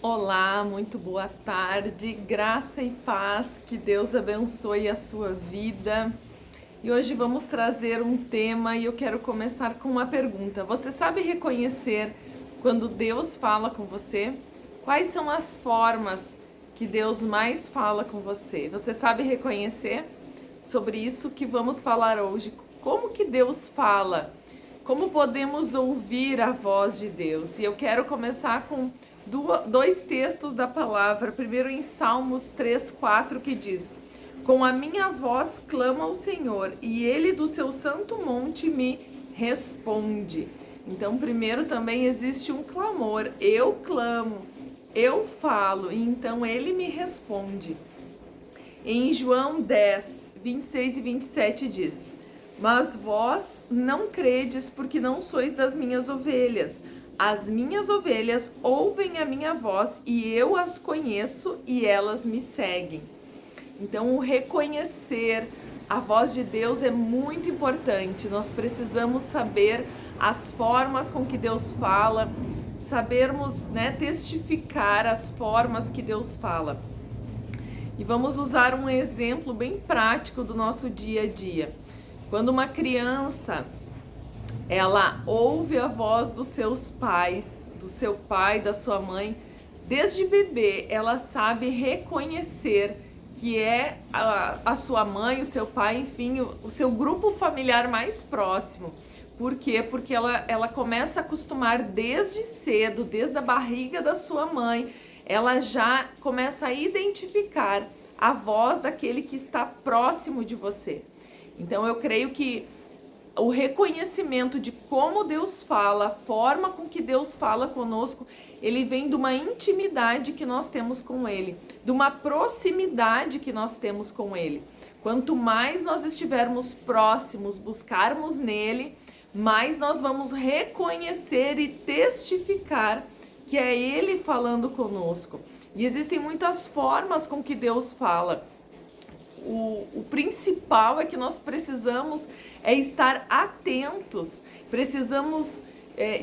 Olá, muito boa tarde, graça e paz, que Deus abençoe a sua vida. E hoje vamos trazer um tema e eu quero começar com uma pergunta. Você sabe reconhecer quando Deus fala com você? Quais são as formas que Deus mais fala com você? Você sabe reconhecer? Sobre isso que vamos falar hoje. Como que Deus fala? Como podemos ouvir a voz de Deus? E eu quero começar com dois textos da palavra. Primeiro em Salmos 3:4 que diz: Com a minha voz clamo ao Senhor, e Ele do seu santo monte me responde. Então, primeiro também existe um clamor. Eu clamo, eu falo, e então Ele me responde. Em João 10, 26 e 27 diz: Mas vós não credes, porque não sois das minhas ovelhas. As minhas ovelhas ouvem a minha voz, e eu as conheço, e elas me seguem. Então, o reconhecer a voz de Deus é muito importante. Nós precisamos saber as formas com que Deus fala, sabermos, testificar as formas que Deus fala. E vamos usar um exemplo bem prático do nosso dia a dia. Quando uma criança, ela ouve a voz dos seus pais, do seu pai, da sua mãe, desde bebê, ela sabe reconhecer que é a sua mãe, o seu pai, enfim, o seu grupo familiar mais próximo. Por quê? Porque ela começa a acostumar desde cedo, desde a barriga da sua mãe, ela já começa a identificar a voz daquele que está próximo de você. Então eu creio que o reconhecimento de como Deus fala, a forma com que Deus fala conosco, ele vem de uma intimidade que nós temos com Ele, de uma proximidade que nós temos com Ele. Quanto mais nós estivermos próximos, buscarmos nele, mais nós vamos reconhecer e testificar que é Ele falando conosco. E existem muitas formas com que Deus fala. O principal é que nós precisamos estar atentos, precisamos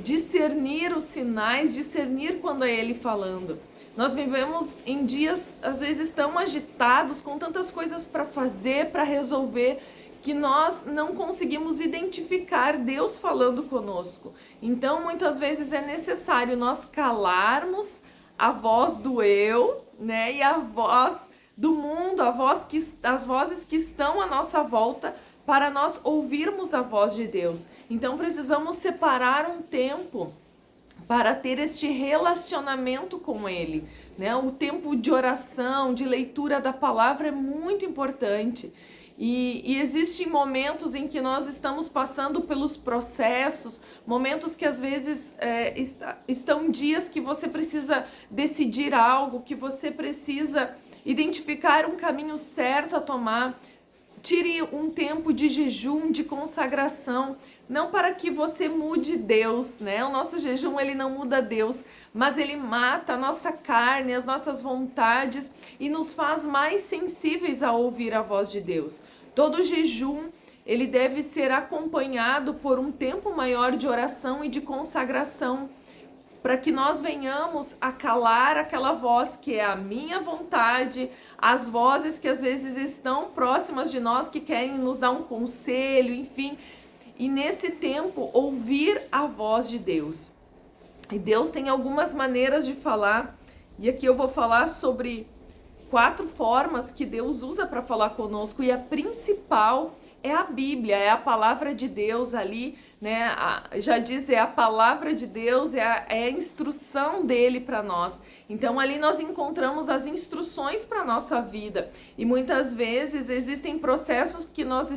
discernir os sinais, discernir quando é Ele falando. Nós vivemos em dias, às vezes, tão agitados, com tantas coisas para fazer, para resolver, que nós não conseguimos identificar Deus falando conosco. Então, muitas vezes é necessário nós calarmos a voz do eu, e a voz do mundo, as vozes que estão à nossa volta, para nós ouvirmos a voz de Deus. Então precisamos separar um tempo para ter este relacionamento com Ele, O tempo de oração, de leitura da palavra é muito importante. E existem momentos em que nós estamos passando pelos processos, momentos que às vezes estão dias que você precisa decidir algo, que você precisa identificar um caminho certo a tomar. Tire um tempo de jejum, de consagração, não para que você mude Deus, O nosso jejum, ele não muda Deus, mas ele mata a nossa carne, as nossas vontades e nos faz mais sensíveis a ouvir a voz de Deus. Todo jejum, ele deve ser acompanhado por um tempo maior de oração e de consagração, para que nós venhamos a calar aquela voz que é a minha vontade, as vozes que às vezes estão próximas de nós, que querem nos dar um conselho, enfim. E nesse tempo, ouvir a voz de Deus. E Deus tem algumas maneiras de falar, e aqui eu vou falar sobre 4 formas que Deus usa para falar conosco, e a principal é a Bíblia, é a palavra de Deus ali, já diz, é a palavra de Deus, é a instrução dele para nós. Então ali nós encontramos as instruções para a nossa vida. E muitas vezes existem processos que nós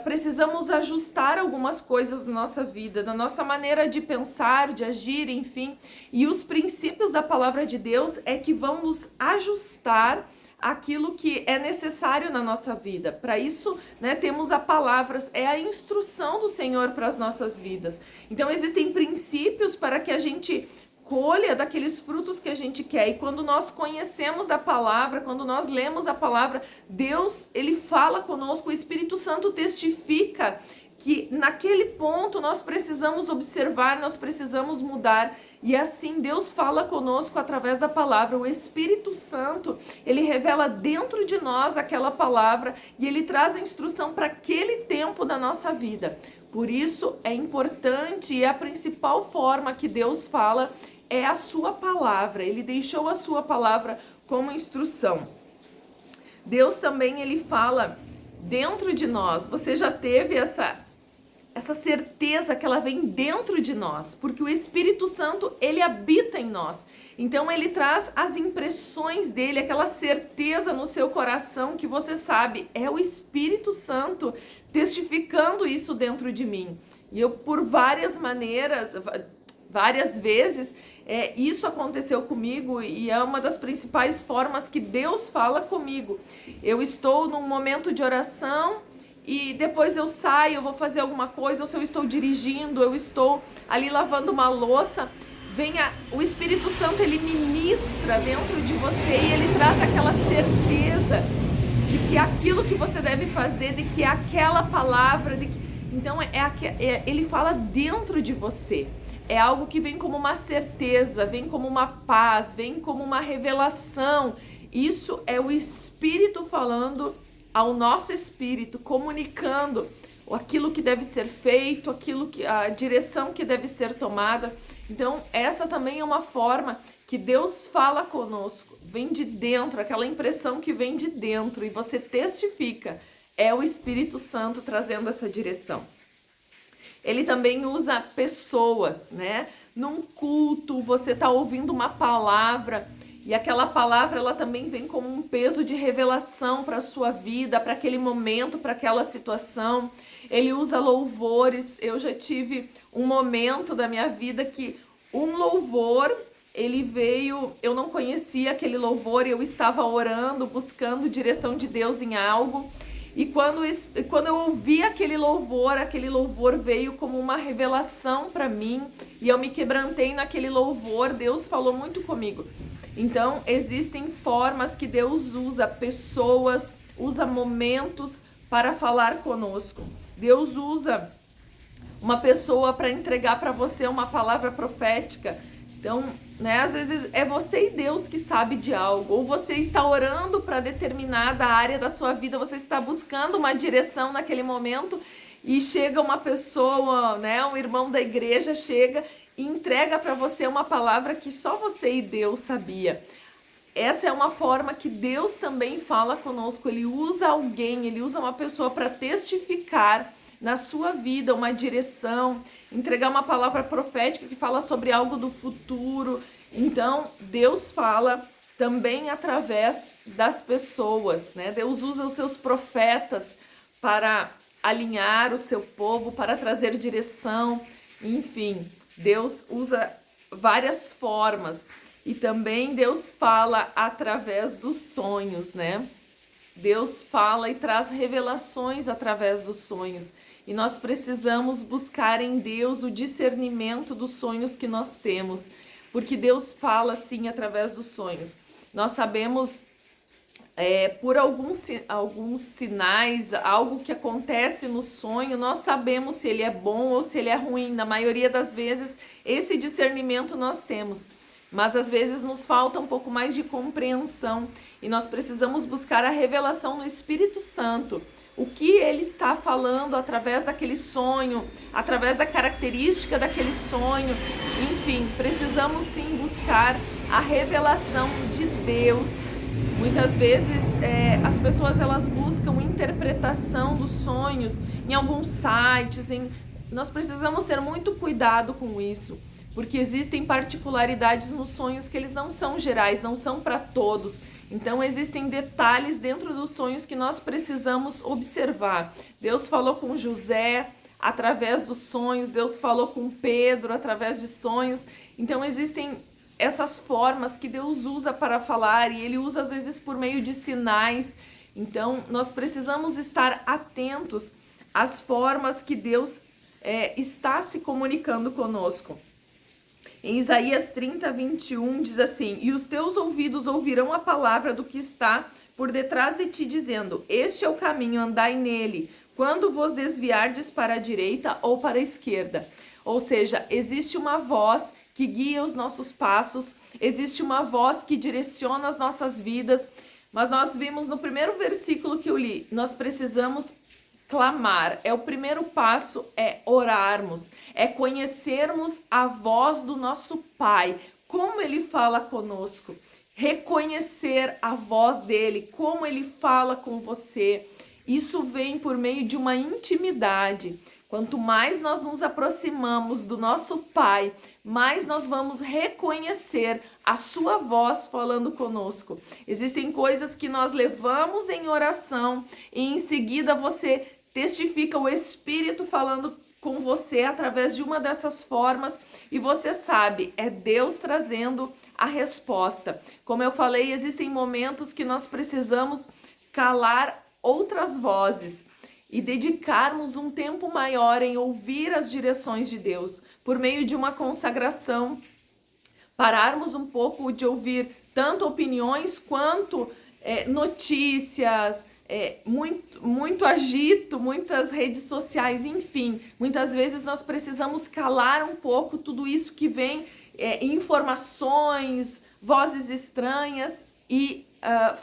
precisamos ajustar algumas coisas na nossa vida, na nossa maneira de pensar, de agir, enfim. E os princípios da palavra de Deus é que vão nos ajustar aquilo que é necessário na nossa vida. Para isso, temos a palavra, é a instrução do Senhor para as nossas vidas. Então, existem princípios para que a gente colha daqueles frutos que a gente quer. E quando nós conhecemos da palavra, quando nós lemos a palavra, Deus, ele fala conosco, o Espírito Santo testifica que naquele ponto nós precisamos observar, nós precisamos mudar. E assim Deus fala conosco através da palavra. O Espírito Santo, ele revela dentro de nós aquela palavra e ele traz a instrução para aquele tempo da nossa vida. Por isso é importante e a principal forma que Deus fala é a sua palavra. Ele deixou a sua palavra como instrução. Deus também, ele fala dentro de nós. Você já teve essa certeza que ela vem dentro de nós, porque o Espírito Santo, ele habita em nós. Então ele traz as impressões dele, aquela certeza no seu coração que você sabe, é o Espírito Santo testificando isso dentro de mim. E eu, por várias maneiras, várias vezes, isso aconteceu comigo e é uma das principais formas que Deus fala comigo. Eu estou num momento de oração e depois eu saio, eu vou fazer alguma coisa, ou se eu estou dirigindo, eu estou ali lavando uma louça, o Espírito Santo, ele ministra dentro de você e ele traz aquela certeza de que aquilo que você deve fazer, de que aquela palavra, então ele fala dentro de você. É algo que vem como uma certeza, vem como uma paz, vem como uma revelação. Isso é o Espírito falando ao nosso espírito, comunicando aquilo que deve ser feito, a direção que deve ser tomada. Então, essa também é uma forma que Deus fala conosco, vem de dentro, aquela impressão que vem de dentro e você testifica. É o Espírito Santo trazendo essa direção. Ele também usa pessoas, né? Num culto, você está ouvindo uma palavra e aquela palavra, ela também vem como um peso de revelação para a sua vida, para aquele momento, para aquela situação. Ele usa louvores. Eu já tive um momento da minha vida que um louvor, ele veio, eu não conhecia aquele louvor, eu estava orando, buscando direção de Deus em algo. E quando eu ouvi aquele louvor veio como uma revelação para mim e eu me quebrantei naquele louvor, Deus falou muito comigo. Então, existem formas que Deus usa pessoas, usa momentos para falar conosco. Deus usa uma pessoa para entregar para você uma palavra profética. Então, né, às vezes é você e Deus que sabe de algo, ou você está orando para determinada área da sua vida, você está buscando uma direção naquele momento e chega uma pessoa, né, um irmão da igreja chega e entrega para você uma palavra que só você e Deus sabia. Essa é uma forma que Deus também fala conosco, ele usa alguém, ele usa uma pessoa para testificar na sua vida uma direção, entregar uma palavra profética que fala sobre algo do futuro. Então, Deus fala também através das pessoas, né? Deus usa os seus profetas para alinhar o seu povo, para trazer direção, enfim, Deus usa várias formas. E também Deus fala através dos sonhos, né? Deus fala e traz revelações através dos sonhos. E nós precisamos buscar em Deus o discernimento dos sonhos que nós temos. Porque Deus fala, sim, através dos sonhos. Nós sabemos, por alguns sinais, algo que acontece no sonho, nós sabemos se ele é bom ou se ele é ruim. Na maioria das vezes, esse discernimento nós temos. Mas às vezes nos falta um pouco mais de compreensão e nós precisamos buscar a revelação no Espírito Santo. O que ele está falando através daquele sonho, através da característica daquele sonho. Enfim, precisamos sim buscar a revelação de Deus. Muitas vezes as pessoas elas buscam interpretação dos sonhos em alguns sites. Nós precisamos ter muito cuidado com isso. Porque existem particularidades nos sonhos que eles não são gerais, não são para todos. Então existem detalhes dentro dos sonhos que nós precisamos observar. Deus falou com José através dos sonhos, Deus falou com Pedro através de sonhos. Então existem essas formas que Deus usa para falar e Ele usa às vezes por meio de sinais. Então nós precisamos estar atentos às formas que Deus está se comunicando conosco. Em Isaías 30, 21, diz assim: e os teus ouvidos ouvirão a palavra do que está por detrás de ti, dizendo: este é o caminho, andai nele, quando vos desviardes para a direita ou para a esquerda. Ou seja, existe uma voz que guia os nossos passos, existe uma voz que direciona as nossas vidas. Mas nós vimos no primeiro versículo que eu li, nós precisamos clamar. O primeiro passo é orarmos, é conhecermos a voz do nosso Pai, como Ele fala conosco, reconhecer a voz dele, como Ele fala com você. Isso vem por meio de uma intimidade. Quanto mais nós nos aproximamos do nosso Pai, mais nós vamos reconhecer a sua voz falando conosco. Existem coisas que nós levamos em oração e em seguida você testifica o Espírito falando com você através de uma dessas formas e você sabe, é Deus trazendo a resposta. Como eu falei, existem momentos que nós precisamos calar outras vozes e dedicarmos um tempo maior em ouvir as direções de Deus, por meio de uma consagração, pararmos um pouco de ouvir tanto opiniões quanto notícias, muito agito, muitas redes sociais, enfim. Muitas vezes nós precisamos calar um pouco tudo isso que vem, informações, vozes estranhas e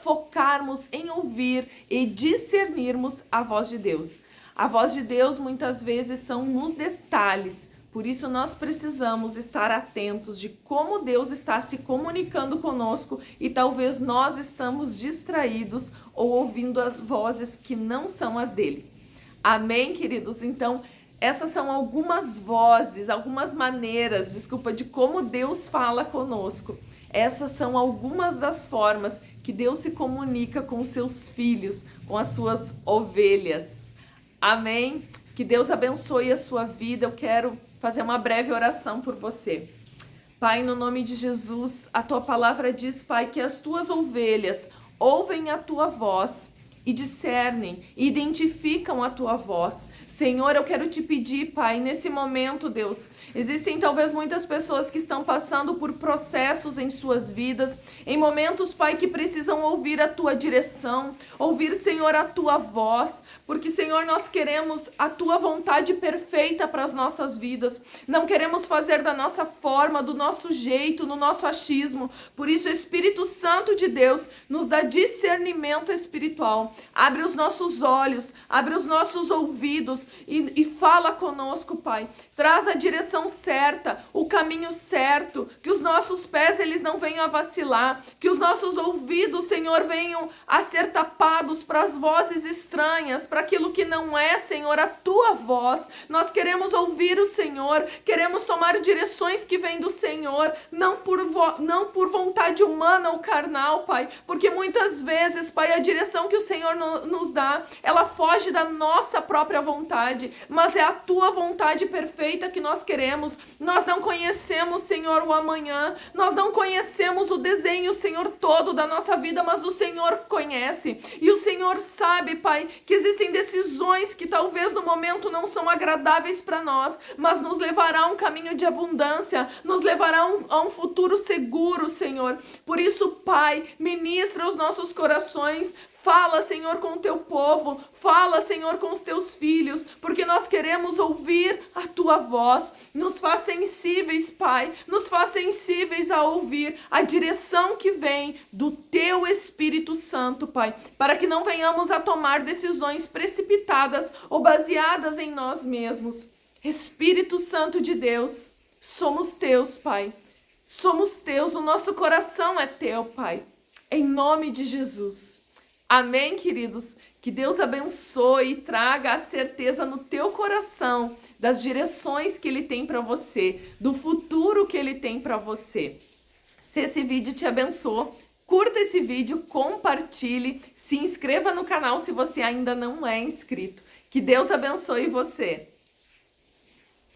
focarmos em ouvir e discernirmos a voz de Deus. A voz de Deus muitas vezes são nos detalhes, por isso nós precisamos estar atentos de como Deus está se comunicando conosco e talvez nós estamos distraídos ou ouvindo as vozes que não são as dele. Amém, queridos? Então, essas são algumas vozes, algumas maneiras, de como Deus fala conosco. Essas são algumas das formas que Deus se comunica com seus filhos, com as suas ovelhas. Amém? Que Deus abençoe a sua vida. Eu quero fazer uma breve oração por você. Pai, no nome de Jesus, a tua palavra diz, Pai, que as tuas ovelhas ouvem a tua voz e discernem, identificam a tua voz. Senhor, eu quero te pedir, Pai, nesse momento, Deus, existem talvez muitas pessoas que estão passando por processos em suas vidas, em momentos, Pai, que precisam ouvir a tua direção, ouvir, Senhor, a tua voz, porque, Senhor, nós queremos a tua vontade perfeita para as nossas vidas, não queremos fazer da nossa forma, do nosso jeito, no nosso achismo. Por isso, o Espírito Santo de Deus nos dá discernimento espiritual. Abre os nossos olhos, abre os nossos ouvidos e fala conosco, Pai. Traz a direção certa, o caminho certo, que os nossos pés eles não venham a vacilar, que os nossos ouvidos, Senhor, venham a ser tapados para as vozes estranhas, para aquilo que não é, Senhor, a tua voz. Nós queremos ouvir o Senhor, queremos tomar direções que vêm do Senhor, não por vontade humana ou carnal, Pai, porque muitas vezes, Pai, a direção que o Senhor nos dá, ela foge da nossa própria vontade, mas é a tua vontade perfeita que nós queremos. Nós não conhecemos, Senhor, o amanhã, nós não conhecemos o desenho, Senhor, todo da nossa vida, mas o Senhor conhece, e o Senhor sabe, Pai, que existem decisões que talvez no momento não são agradáveis para nós, mas nos levará a um caminho de abundância, nos levará a um futuro seguro, Senhor. Por isso, Pai, ministra os nossos corações. Fala, Senhor, com o teu povo, fala, Senhor, com os teus filhos, porque nós queremos ouvir a tua voz. Nos faz sensíveis, Pai, nos faz sensíveis a ouvir a direção que vem do teu Espírito Santo, Pai, para que não venhamos a tomar decisões precipitadas ou baseadas em nós mesmos. Espírito Santo de Deus, somos teus, Pai, somos teus, o nosso coração é teu, Pai, em nome de Jesus. Amém, queridos? Que Deus abençoe e traga a certeza no teu coração das direções que Ele tem para você, do futuro que Ele tem para você. Se esse vídeo te abençoou, curta esse vídeo, compartilhe, se inscreva no canal se você ainda não é inscrito. Que Deus abençoe você.